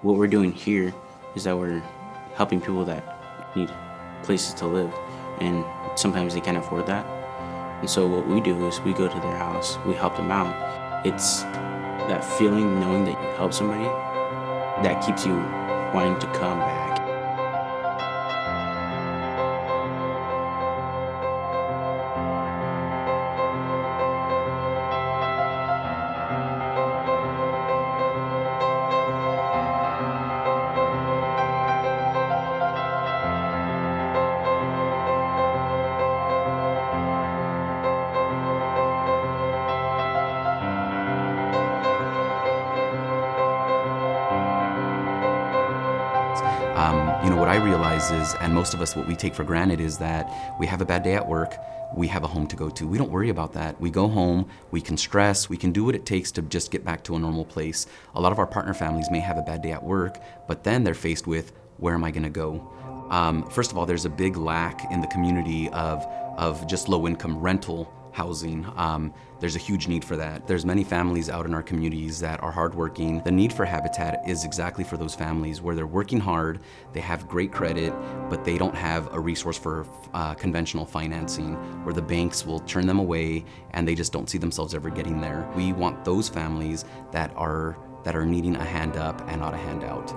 What we're doing here is that we're helping people that need places to live, and sometimes they can't afford that. And so what we do is we go to their house, we help them out. It's that feeling, knowing that you help somebody, that keeps you wanting to come back. What I realize is, and most of us, what we take for granted is that we have a bad day at work, we have a home to go to. We don't worry about that. We go home, we can stress, we can do what it takes to just get back to a normal place. A lot of our partner families may have a bad day at work, but then they're faced with, where am I gonna go? First of all, there's a big lack in the community of just low-income rental housing. There's a huge need for that. There's many families out in our communities that are hardworking. The need for Habitat is exactly for those families where they're working hard, they have great credit, but they don't have a resource for conventional financing, where the banks will turn them away and they just don't see themselves ever getting there. We want those families that are needing a hand up and not a handout.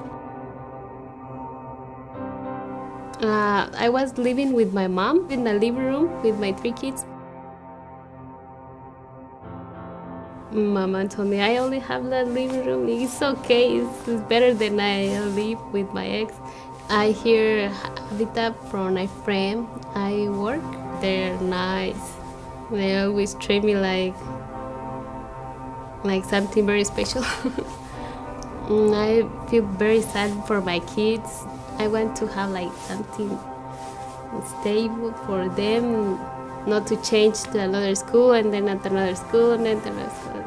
I was living with my mom in the living room with my 3 kids. Mama told me, I only have that living room. It's okay, it's better than I live with my ex. I hear Habitat from my friend I work. They're nice. They always treat me like something very special. I feel very sad for my kids. I want to have something stable for them, not to change to another school and then at another school and then another school.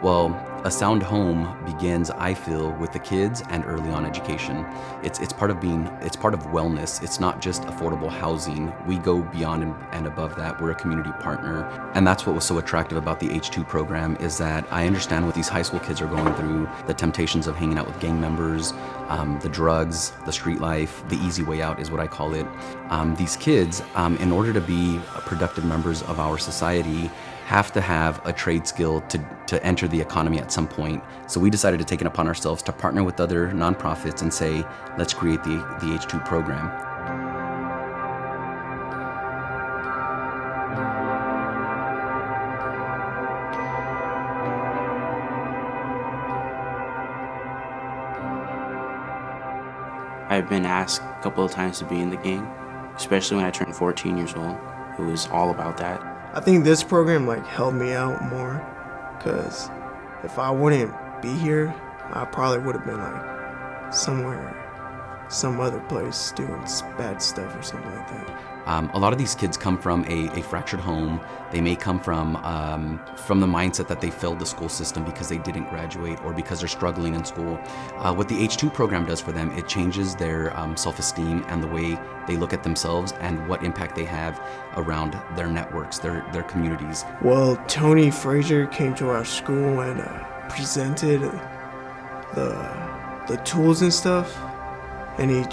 Well, a sound home begins, I feel, with the kids and early on education. It's part of wellness. It's not just affordable housing. We go beyond and above that. We're a community partner. And that's what was so attractive about the H2 program, is that I understand what these high school kids are going through, the temptations of hanging out with gang members, the drugs, the street life, the easy way out is what I call it. These kids, in order to be productive members of our society, have to have a trade skill to enter the economy at some point. So we decided to take it upon ourselves to partner with other nonprofits and say, let's create the H2 program. I've been asked a couple of times to be in the gang, especially when I turned 14 years old. It was all about that. I think this program helped me out more, because if I wouldn't be here, I probably would have been somewhere, some other place doing bad stuff or something like that. A lot of these kids come from a fractured home. They may come from the mindset that they failed the school system because they didn't graduate or because they're struggling in school. What the H2 program does for them, it changes their self-esteem and the way they look at themselves and what impact they have around their networks, their communities. Well, Tony Frazier came to our school and presented the tools and stuff, and he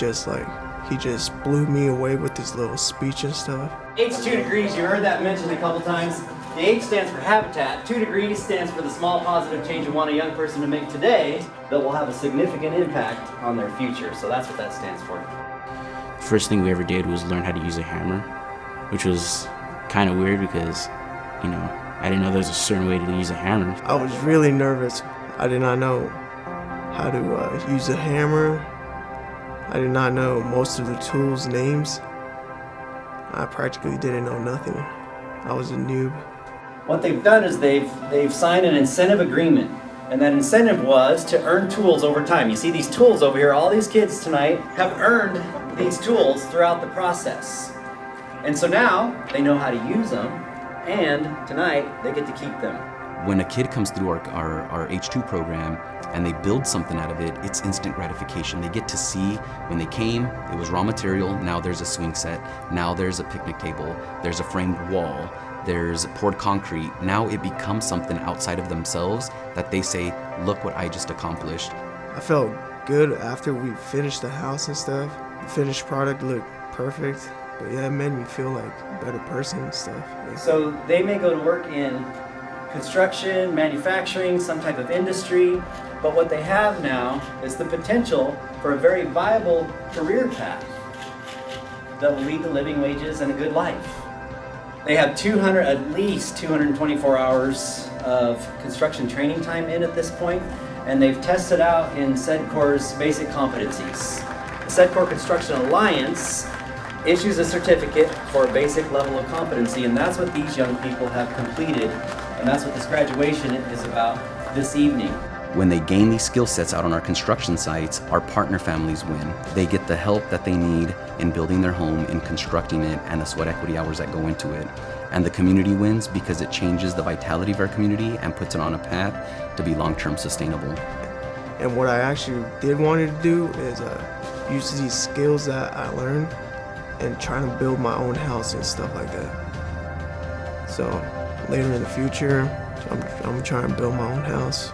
just blew me away with his little speech and stuff. H 2 degrees, you heard that mentioned a couple times. The H stands for Habitat. 2 degrees stands for the small positive change you want a young person to make today that will have a significant impact on their future. So that's what that stands for. First thing we ever did was learn how to use a hammer, which was kind of weird because, I didn't know there was a certain way to use a hammer. I was really nervous. I did not know how to use a hammer. I did not know most of the tools' names. I practically didn't know nothing. I was a noob. What they've done is they've signed an incentive agreement, and that incentive was to earn tools over time. You see these tools over here, all these kids tonight have earned these tools throughout the process. And so now they know how to use them, and tonight they get to keep them. When a kid comes through our H2 program and they build something out of it, it's instant gratification. They get to see when they came, it was raw material, now there's a swing set, now there's a picnic table, there's a framed wall. there's poured concrete. Now it becomes something outside of themselves that they say, look what I just accomplished. I felt good after we finished the house and stuff. The finished product looked perfect. But yeah, it made me feel like a better person and stuff. So they may go to work in construction, manufacturing, some type of industry, but what they have now is the potential for a very viable career path that will lead to living wages and a good life. They have at least 224 hours of construction training time in at this point, and they've tested out in SEDCOR's basic competencies. The SEDCOR Construction Alliance issues a certificate for a basic level of competency, and that's what these young people have completed, and that's what this graduation is about this evening. When they gain these skill sets out on our construction sites, our partner families win. They get the help that they need in building their home, in constructing it, and the sweat equity hours that go into it. And the community wins because it changes the vitality of our community and puts it on a path to be long-term sustainable. And what I actually did want to do is use these skills that I learned and trying to build my own house and stuff like that. So later in the future, I'm trying to build my own house.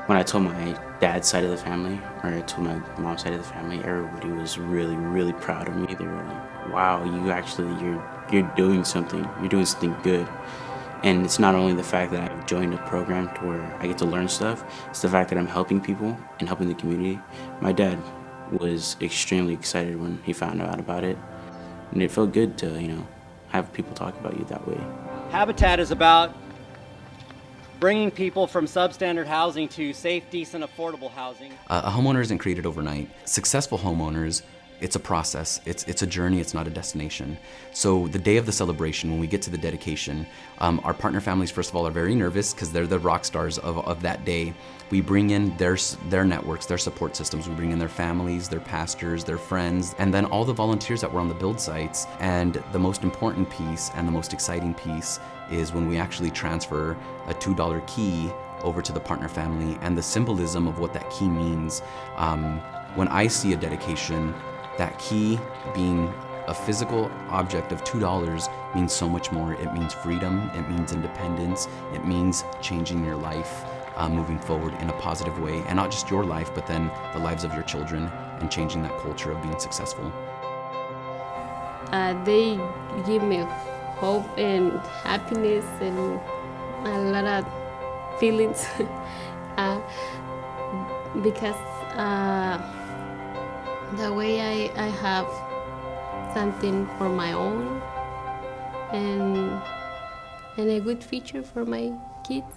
When I told my dad's side of the family, or I told my mom's side of the family, everybody was really, really proud of me. They were like, wow, you're doing something. You're doing something good. And it's not only the fact that I've joined a program to where I get to learn stuff, it's the fact that I'm helping people and helping the community. My dad was extremely excited when he found out about it. And it felt good to, have people talk about you that way. Habitat is about bringing people from substandard housing to safe, decent, affordable housing. A homeowner isn't created overnight. Successful homeowners, it's a process. It's a journey, it's not a destination. So the day of the celebration, when we get to the dedication, our partner families, first of all, are very nervous because they're the rock stars of that day. We bring in their networks, their support systems. We bring in their families, their pastors, their friends, and then all the volunteers that were on the build sites. And the most important piece and the most exciting piece is when we actually transfer a $2 key over to the partner family and the symbolism of what that key means. When I see a dedication, that key being a physical object of $2 means so much more. It means freedom, it means independence, it means changing your life, moving forward in a positive way, and not just your life, but then the lives of your children and changing that culture of being successful. They give me hope and happiness and a lot of feelings because the way I have something for my own and a good future for my kids.